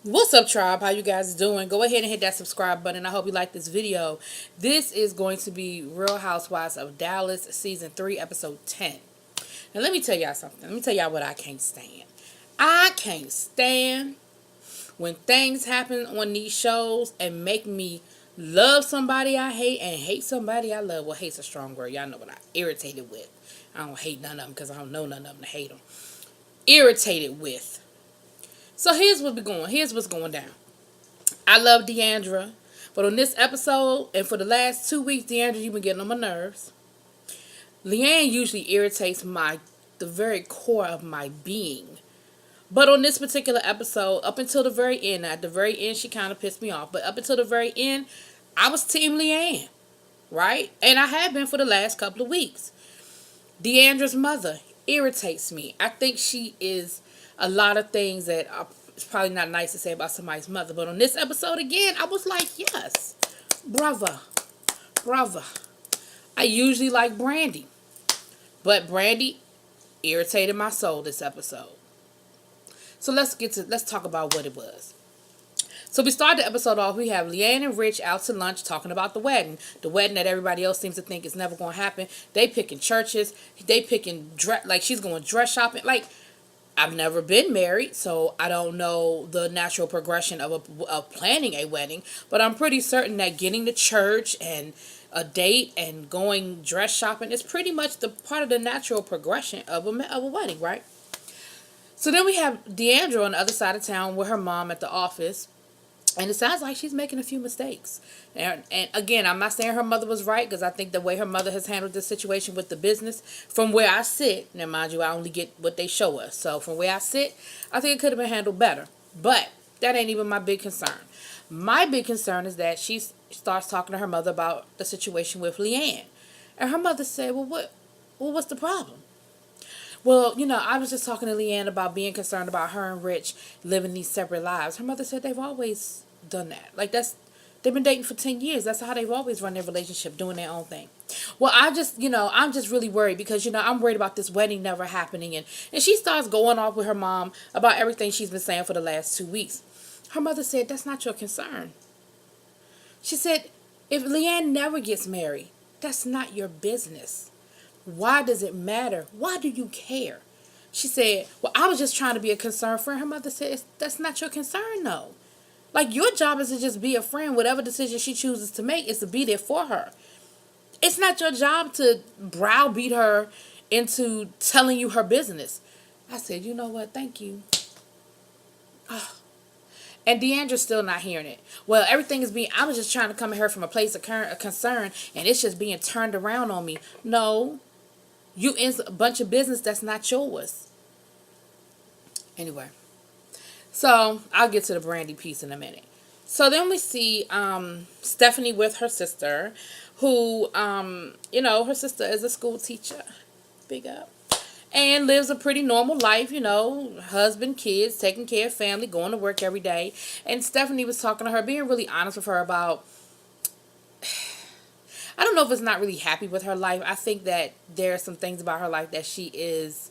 What's up, tribe? How you guys doing? Go ahead and hit that subscribe button. I hope you like this video. This is going to be Real Housewives of Dallas season 3 episode 10. Now let me tell y'all something. Let me tell y'all what I can't stand. I can't stand when things happen on these shows and make me love somebody I hate and hate somebody I love. Well, hate's a strong word. Y'all know what I'm irritated with. I don't hate none of them because I don't know none of them to hate them. Irritated with. So here's what's going down. I love Deandra, but on this episode and for the last 2 weeks, Deandra, you've been getting on my nerves. Leanne usually irritates the very core of my being. But on this particular episode, up until the very end, at the very end, she kind of pissed me off. But up until the very end, I was Team Leanne, right? And I have been for the last couple of weeks. Deandra's mother irritates me. I think she is a lot of things that it's probably not nice to say about somebody's mother. But on this episode again, I was like, yes, brother. I usually like Brandy. But Brandy irritated my soul this episode. So let's talk about what it was. So we start the episode off. We have Leanne and Rich out to lunch talking about the wedding. The wedding that everybody else seems to think is never going to happen. They picking churches. They picking like she's going dress shopping. Like, I've never been married, so I don't know the natural progression of planning a wedding. But I'm pretty certain that getting to church and a date and going dress shopping is pretty much the part of the natural progression of a wedding, right? So then we have Deandra on the other side of town with her mom at the office. And it sounds like she's making a few mistakes. And again, I'm not saying her mother was right, because I think the way her mother has handled this situation with the business, from where I sit, now mind you, I only get what they show us. So from where I sit, I think it could have been handled better. But that ain't even my big concern. My big concern is that she starts talking to her mother about the situation with Leanne. And her mother said, well, what's the problem? Well, I was just talking to Leanne about being concerned about her and Rich living these separate lives. Her mother said they've always done that. Like, they've been dating for 10 years. That's how they've always run their relationship, doing their own thing. Well, I'm just really worried because, I'm worried about this wedding never happening. And she starts going off with her mom about everything she's been saying for the last 2 weeks. Her mother said, that's not your concern. She said, if Leanne never gets married, that's not your business. Why does it matter? Why do you care? She said, well, I was just trying to be a concerned friend. Her mother said, that's not your concern, though. Like, your job is to just be a friend. Whatever decision she chooses to make is to be there for her. It's not your job to browbeat her into telling you her business. I said, you know what? Thank you. Oh. And Deandra's still not hearing it. Well, I was just trying to come at her from a place of concern, and it's just being turned around on me. No. You in a bunch of business that's not yours. Anyway. So, I'll get to the Brandy piece in a minute. So, then we see Stephanie with her sister, who, her sister is a school teacher. Big up. And lives a pretty normal life, husband, kids, taking care of family, going to work every day. And Stephanie was talking to her, being really honest with her about, I don't know if it's not really happy with her life. I think that there are some things about her life that she is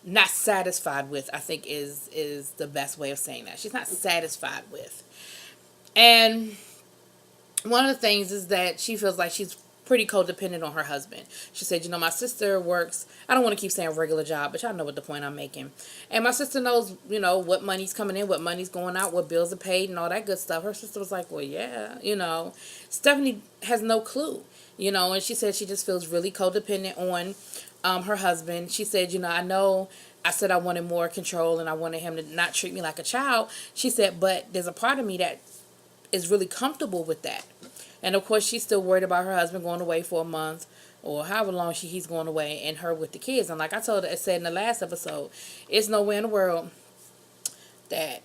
not satisfied with, I think is the best way of saying that. She's not satisfied with. And one of the things is that she feels like she's pretty codependent on her husband. She said, my sister works, I don't want to keep saying regular job, but y'all know what the point I'm making. And my sister knows, what money's coming in, what money's going out, what bills are paid, and all that good stuff. Her sister was like, well, yeah, Stephanie has no clue, and she said she just feels really codependent on her husband. She said, I know I said I wanted more control and I wanted him to not treat me like a child. She said, but there's a part of me that is really comfortable with that. And of course, she's still worried about her husband going away for a month or however long he's going away, and her with the kids. And like I said in the last episode, it's nowhere in the world that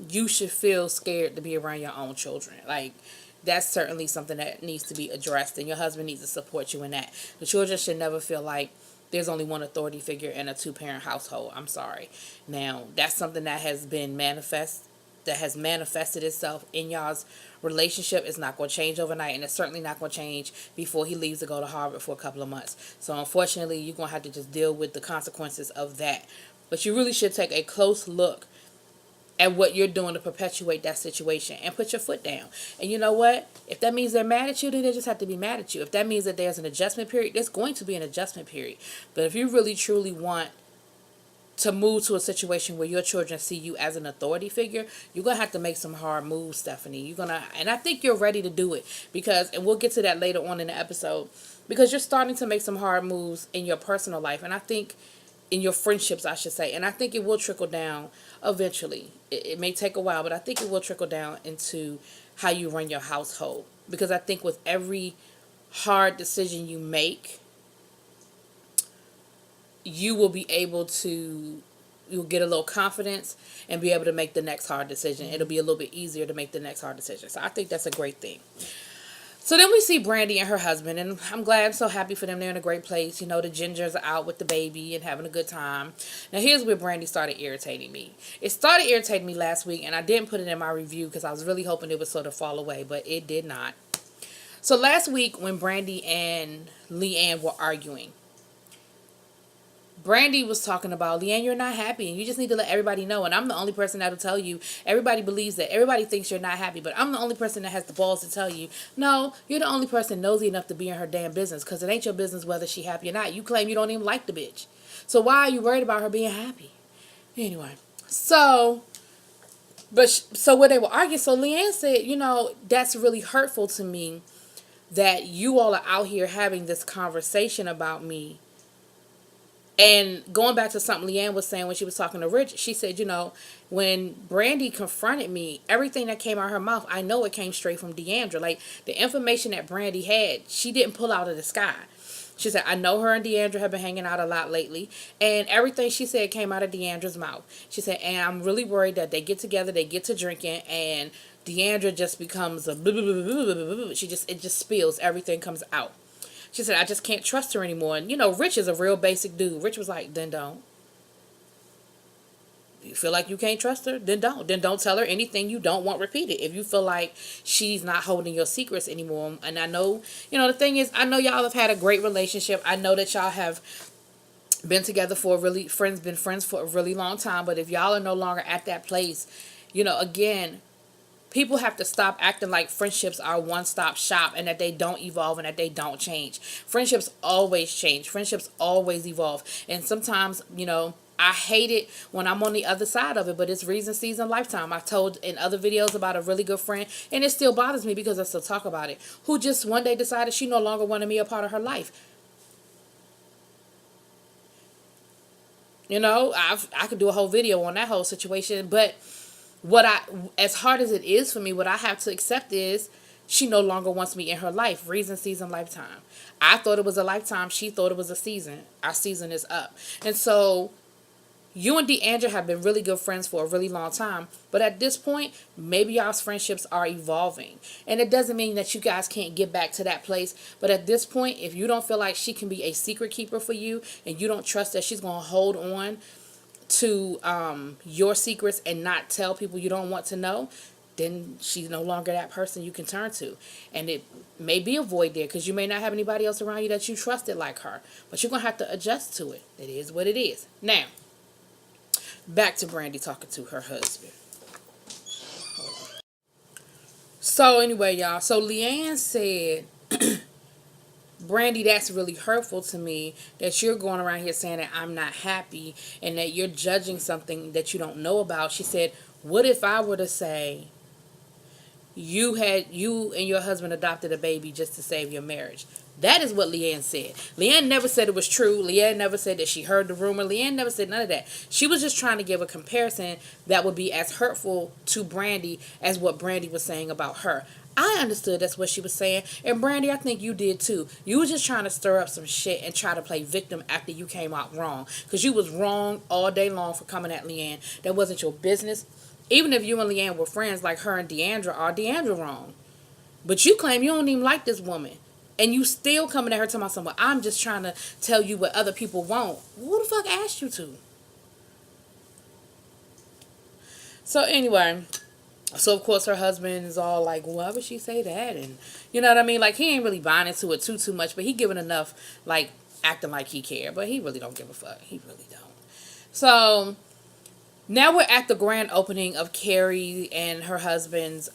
you should feel scared to be around your own children. Like, that's certainly something that needs to be addressed, and your husband needs to support you in that. The children should never feel like there's only one authority figure in a 2-parent household. I'm sorry. Now, that's something that has been manifest that has manifested itself in y'all's relationship is not going to change overnight, and it's certainly not going to change before he leaves to go to Harvard for a couple of months. So unfortunately, you're going to have to just deal with the consequences of that. But you really should take a close look at what you're doing to perpetuate that situation and put your foot down. And you know what? If that means they're mad at you, then they just have to be mad at you. If that means that there's an adjustment period, there's going to be an adjustment period. But if you really truly want to move to a situation where your children see you as an authority figure, you're going to have to make some hard moves, Stephanie. And I think you're ready to do it because, and we'll get to that later on in the episode, because you're starting to make some hard moves in your personal life. And I think in your friendships, I should say. And I think it will trickle down eventually. It may take a while, but I think it will trickle down into how you run your household. Because I think with every hard decision you make, you'll get a little confidence and be able to make the next hard decision. It'll be a little bit easier to make the next hard decision. So I think that's a great thing. So then we see Brandy and her husband, and I'm so happy for them. They're in a great place. You know, the Gingers are out with the baby and having a good time. Now, here's where Brandy started irritating me. It started irritating me last week, and I didn't put it in my review because I was really hoping it would sort of fall away, but it did not. So last week when Brandy and Leanne were arguing, Brandy was talking about, Leanne, you're not happy, and you just need to let everybody know. And I'm the only person that'll tell you. Everybody believes that. Everybody thinks you're not happy, but I'm the only person that has the balls to tell you, no, you're the only person nosy enough to be in her damn business, because it ain't your business whether she happy or not. You claim you don't even like the bitch. So why are you worried about her being happy? Anyway, so when they were arguing, so Leanne said, you know, that's really hurtful to me that you all are out here having this conversation about me. And going back to something Leanne was saying when she was talking to Rich, she said, you know, when Brandy confronted me, everything that came out of her mouth, I know it came straight from Deandra. Like, the information that Brandy had, she didn't pull out of the sky. She said, I know her and Deandra have been hanging out a lot lately. And everything she said came out of Deandra's mouth. She said, and I'm really worried that they get together, they get to drinking, and Deandra just becomes a blah, blah, blah, blah, blah, blah, blah. It just spills. Everything comes out. She said, I just can't trust her anymore. And, you know, Rich is a real basic dude. Rich was like, then don't. You feel like you can't trust her? Then don't. Then don't tell her anything you don't want repeated. If you feel like she's not holding your secrets anymore. And I know, you know, the thing is, I know y'all have had a great relationship. I know that y'all have been together been friends for a really long time. But if y'all are no longer at that place, you know, again, people have to stop acting like friendships are one-stop shop and that they don't evolve and that they don't change. Friendships always change. Friendships always evolve. And sometimes, you know, I hate it when I'm on the other side of it, but it's reason, season, lifetime. I told in other videos about a really good friend, and it still bothers me because I still talk about it, who just one day decided she no longer wanted me a part of her life. You know, I could do a whole video on that whole situation, but as hard as it is for me, what I have to accept is she no longer wants me in her life. Reason, season, lifetime. I thought it was a lifetime. She thought it was a season. Our season is up. And so you and Deandra have been really good friends for a really long time. But at this point, maybe y'all's friendships are evolving. And it doesn't mean that you guys can't get back to that place. But at this point, if you don't feel like she can be a secret keeper for you and you don't trust that she's going to hold on to your secrets and not tell people you don't want to know, then she's no longer that person you can turn to. And it may be a void there because you may not have anybody else around you that you trusted like her. But you're going to have to adjust to it. It is what it is. Now, back to Brandy talking to her husband. So anyway, y'all. So Leanne said, Brandy, that's really hurtful to me that you're going around here saying that I'm not happy and that you're judging something that you don't know about. She said, what if I were to say you and your husband adopted a baby just to save your marriage? That is what Leanne said. Leanne never said it was true. Leanne never said that she heard the rumor. Leanne never said none of that. She was just trying to give a comparison that would be as hurtful to Brandy as what Brandy was saying about her. I understood that's what she was saying. And Brandy, I think you did too. You were just trying to stir up some shit and try to play victim after you came out wrong. Because you was wrong all day long for coming at Leanne. That wasn't your business. Even if you and Leanne were friends like her and Deandra are, Deandra wrong. But you claim you don't even like this woman. And you still coming at her talking about something. I'm just trying to tell you what other people want. Who the fuck asked you to? So anyway, So of course her husband is all like, why would she say that? And you know what I mean? Like he ain't really buying into it too much, but he giving enough, like acting like he care, but he really don't give a fuck. He really don't. So now we're at the grand opening of Carrie and her husband's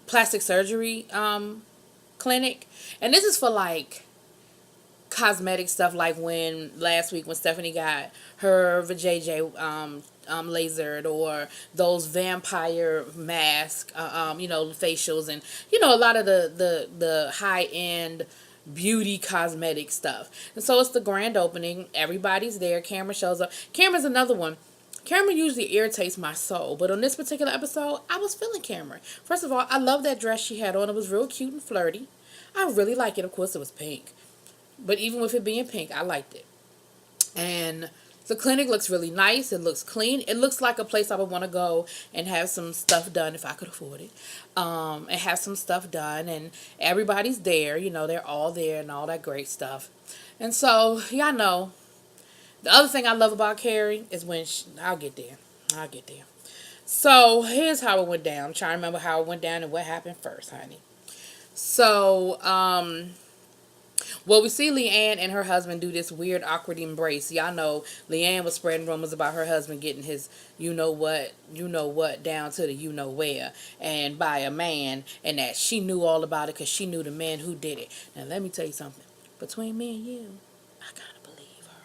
plastic surgery clinic, and this is for like cosmetic stuff, like when last week when Stephanie got her vajayjay lasered, or those vampire mask facials, and a lot of the high end beauty cosmetic stuff. And so it's the grand opening, everybody's there, Cameron shows up. Cameron's another one. Cameron usually irritates my soul, but on this particular episode, I was feeling Cameron. First of all, I love that dress she had on. It was real cute and flirty. I really like it. Of course, it was pink. But even with it being pink, I liked it. And the clinic looks really nice. It looks clean. It looks like a place I would want to go and have some stuff done if I could afford it. And have some stuff done. And everybody's there. They're all there and all that great stuff. And so, y'all know, the other thing I love about Carrie is when I'll get there. So, here's how it went down. I'm trying to remember how it went down and what happened first, honey. So, well, we see Leanne and her husband do this weird, awkward embrace. Y'all know Leanne was spreading rumors about her husband getting his you-know-what down to the you-know-where, and by a man, and that she knew all about it because she knew the man who did it. Now, let me tell you something. Between me and you, I kind of believe her.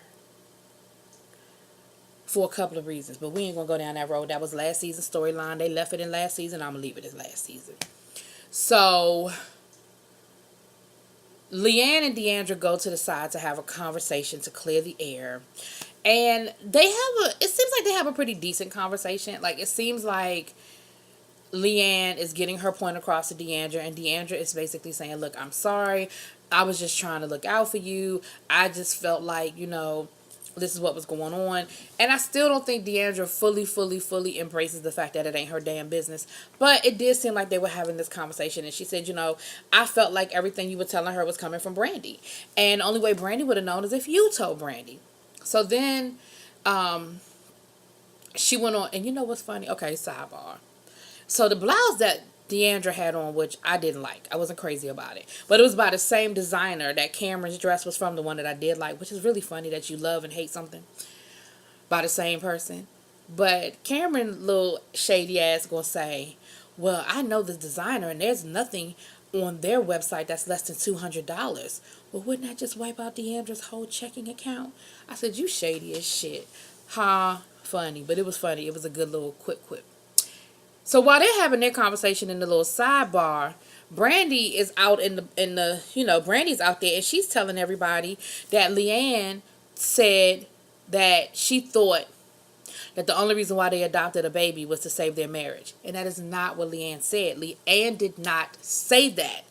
For a couple of reasons, but we ain't going to go down that road. That was last season's storyline. They left it in last season. I'm going to leave it as last season. So Leanne and Deandra go to the side to have a conversation to clear the air. And it seems like they have a pretty decent conversation. Like, it seems like Leanne is getting her point across to Deandra, and Deandra is basically saying, look, I'm sorry. I was just trying to look out for you. I just felt like, this is what was going on. And I still don't think Deandra fully embraces the fact that it ain't her damn business. But it did seem like they were having this conversation. And she said, I felt like everything you were telling her was coming from Brandy. And the only way Brandy would have known is if you told Brandy. So then she went on. And you know what's funny? Okay, sidebar. So the blouse that Deandra had on, which I didn't like. I wasn't crazy about it. But it was by the same designer that Cameron's dress was from, the one that I did like, which is really funny that you love and hate something by the same person. But Cameron, little shady ass, gonna say, well, I know the designer and there's nothing on their website that's less than $200. Well, wouldn't that just wipe out Deandra's whole checking account? I said, you shady as shit. Ha, funny. But it was funny. It was a good little quick quip. So while they're having their conversation in the little sidebar, Brandy is out in the Brandy's out there, and she's telling everybody that Leanne said that she thought that the only reason why they adopted a baby was to save their marriage. And that is not what Leanne said. Leanne did not say that.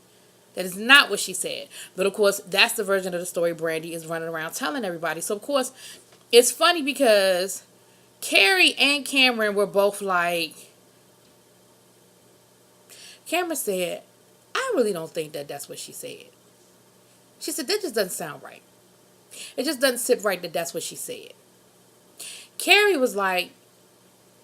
That is not what she said. But of course, that's the version of the story Brandy is running around telling everybody. So of course, it's funny because Carrie and Cameron were both like, Cameron said, I really don't think that that's what she said. She said, that just doesn't sound right. It just doesn't sit right that that's what she said. Carrie was like,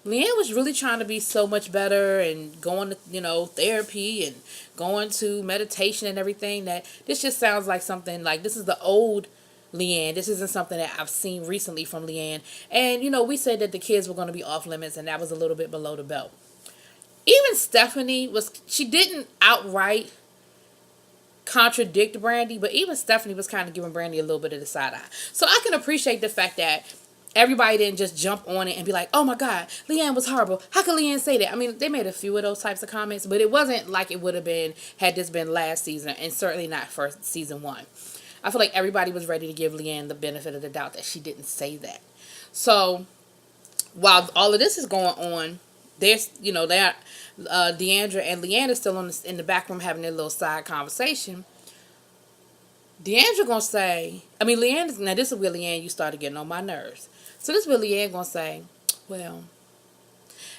Leanne was really trying to be so much better and going to, therapy and going to meditation and everything, that this just sounds like something like this is the old Leanne. This isn't something that I've seen recently from Leanne. And, we said that the kids were going to be off limits, and that was a little bit below the belt. Even Stephanie she didn't outright contradict Brandy, but even Stephanie was kind of giving Brandy a little bit of the side eye. So I can appreciate the fact that everybody didn't just jump on it and be like, oh my God, Leanne was horrible. How could Leanne say that? I mean, they made a few of those types of comments, but it wasn't like it would have been had this been last season, and certainly not for season 1. I feel like everybody was ready to give Leanne the benefit of the doubt that she didn't say that. So while all of this is going on, there's, Deandra and Leanne are still in the back room having their little side conversation. Deandra gonna say, Leanne, now this is where Leanne, you started getting on my nerves. So this is where Leanne gonna say, well,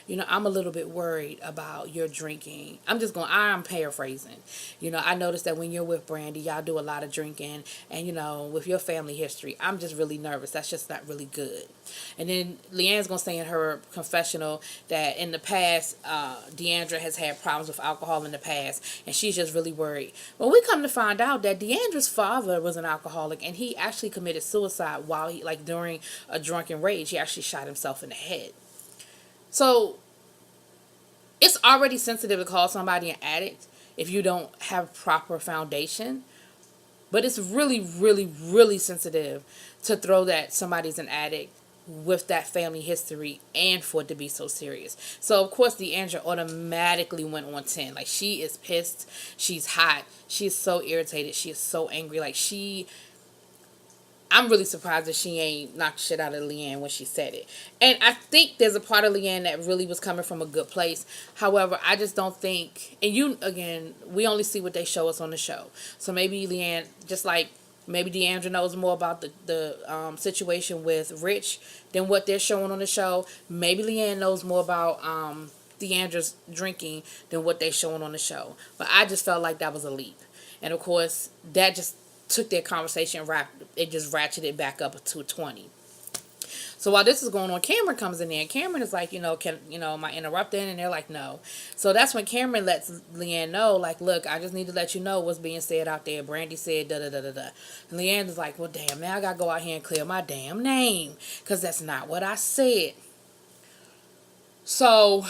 I'm a little bit worried about your drinking. I'm paraphrasing. I noticed that when you're with Brandy, y'all do a lot of drinking. And, with your family history, I'm just really nervous. That's just not really good. And then Leanne's going to say in her confessional that in the past, Deandra has had problems with alcohol in the past. And she's just really worried. Well, we come to find out that Deandra's father was an alcoholic. And he actually committed suicide during a drunken rage. He actually shot himself in the head. So it's already sensitive to call somebody an addict if you don't have proper foundation. But it's really, really, really sensitive to throw that somebody's an addict with that family history and for it to be so serious. So, of course, Deandra automatically went on 10. Like, she is pissed. She's hot. She is so irritated. She is so angry. I'm really surprised that she ain't knocked shit out of Leanne when she said it. And I think there's a part of Leanne that really was coming from a good place. However, I just don't think, we only see what they show us on the show. So maybe Leanne, just like maybe Deandra knows more about the situation with Rich than what they're showing on the show. Maybe Leanne knows more about Deandra's drinking than what they're showing on the show. But I just felt like that was a leap. And of course, that just took their conversation, it just ratcheted back up to 20. So while this is going on, Cameron comes in there, and Cameron is like, am I interrupting? And they're like, no. So that's when Cameron lets Leanne know, like, look, I just need to let you know what's being said out there. Brandy said da-da-da-da-da. And Leanne is like, well, damn, now I got to go out here and clear my damn name, because that's not what I said. So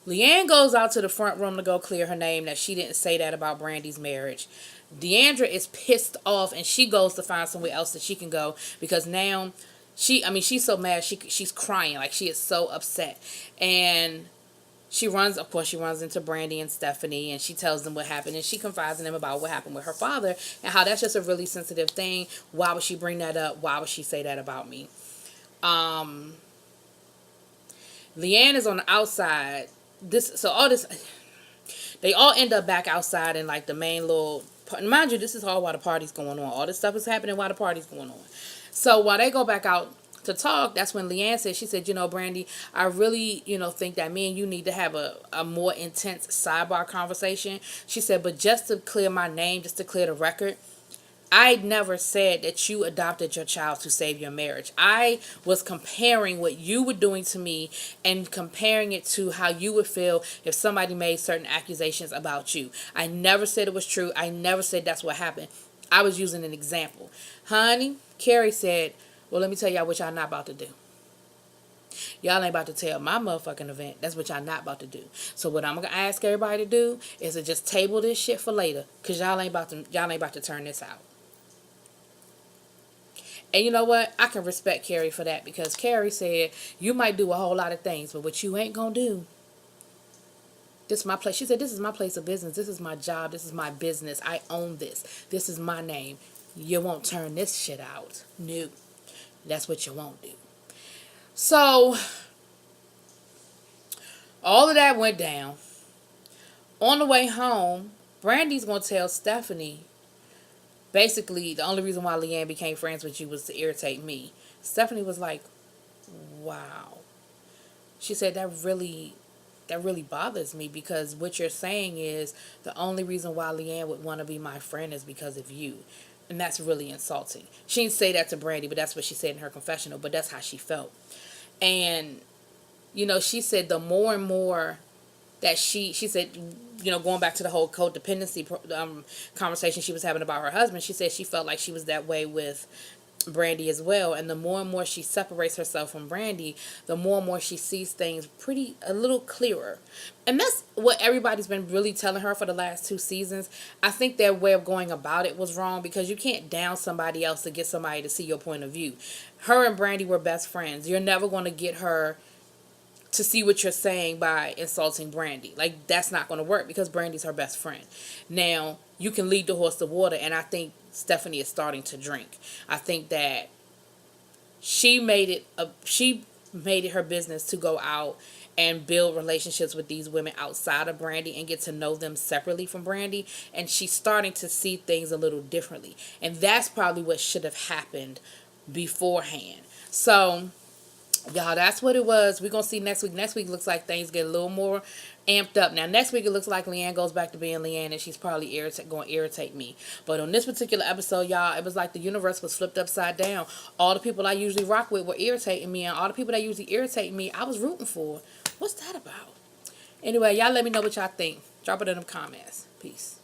Leanne goes out to the front room to go clear her name that she didn't say that about Brandy's marriage. Deandra is pissed off, and she goes to find somewhere else that she can go, because now she's so mad, she's crying, like she is so upset. And she runs into Brandy and Stephanie, and she tells them what happened, and she confides in them about what happened with her father and how that's just a really sensitive thing. Why would she bring that up? Why would she say that about me? Leanne is on the outside. They all end up back outside in like the main little. Mind you, this is all while the party's going on. All this stuff is happening while the party's going on. So while they go back out to talk, that's when Leanne said, she said, Brandy, I really, think that me and you need to have a more intense sidebar conversation. She said, but just to clear my name, just to clear the record, I never said that you adopted your child to save your marriage. I was comparing what you were doing to me and comparing it to how you would feel if somebody made certain accusations about you. I never said it was true. I never said that's what happened. I was using an example. Honey, Carrie said, well, let me tell y'all what y'all not about to do. Y'all ain't about to tell my motherfucking event. That's what y'all not about to do. So what I'm going to ask everybody to do is to just table this shit for later, because y'all ain't about to turn this out. And you know what? I can respect Carrie for that, because Carrie said, you might do a whole lot of things, but what you ain't going to do, this is my place. She said, this is my place of business. This is my job. This is my business. I own this. This is my name. You won't turn this shit out. No. That's what you won't do. So, all of that went down. On the way home, Brandy's going to tell Stephanie, basically, the only reason why Leanne became friends with you was to irritate me. Stephanie was like, wow. She said, that really bothers me, because what you're saying is the only reason why Leanne would want to be my friend is because of you. And that's really insulting. She didn't say that to Brandy, but that's what she said in her confessional. But that's how she felt. And, she said the more and more that she said, going back to the whole codependency conversation she was having about her husband, she said she felt like she was that way with Brandy as well. And the more and more she separates herself from Brandy, the more and more she sees things a little clearer. And that's what everybody's been really telling her for the last 2 seasons. I think their way of going about it was wrong, because you can't down somebody else to get somebody to see your point of view. Her and Brandy were best friends. You're never going to get her to see what you're saying by insulting Brandy. Like, that's not going to work, because Brandy's her best friend. Now, you can lead the horse to water, and I think Stephanie is starting to drink. I think that she made it her business to go out and build relationships with these women outside of Brandy and get to know them separately from Brandy, and she's starting to see things a little differently. And that's probably what should have happened beforehand. So Y'all, that's what it was. We're going to see next week. Next week looks like things get a little more amped up. Now, next week it looks like Leanne goes back to being Leanne, and she's probably going to irritate me. But on this particular episode, y'all, it was like the universe was flipped upside down. All the people I usually rock with were irritating me, and all the people that usually irritate me, I was rooting for. What's that about? Anyway, y'all let me know what y'all think. Drop it in the comments. Peace.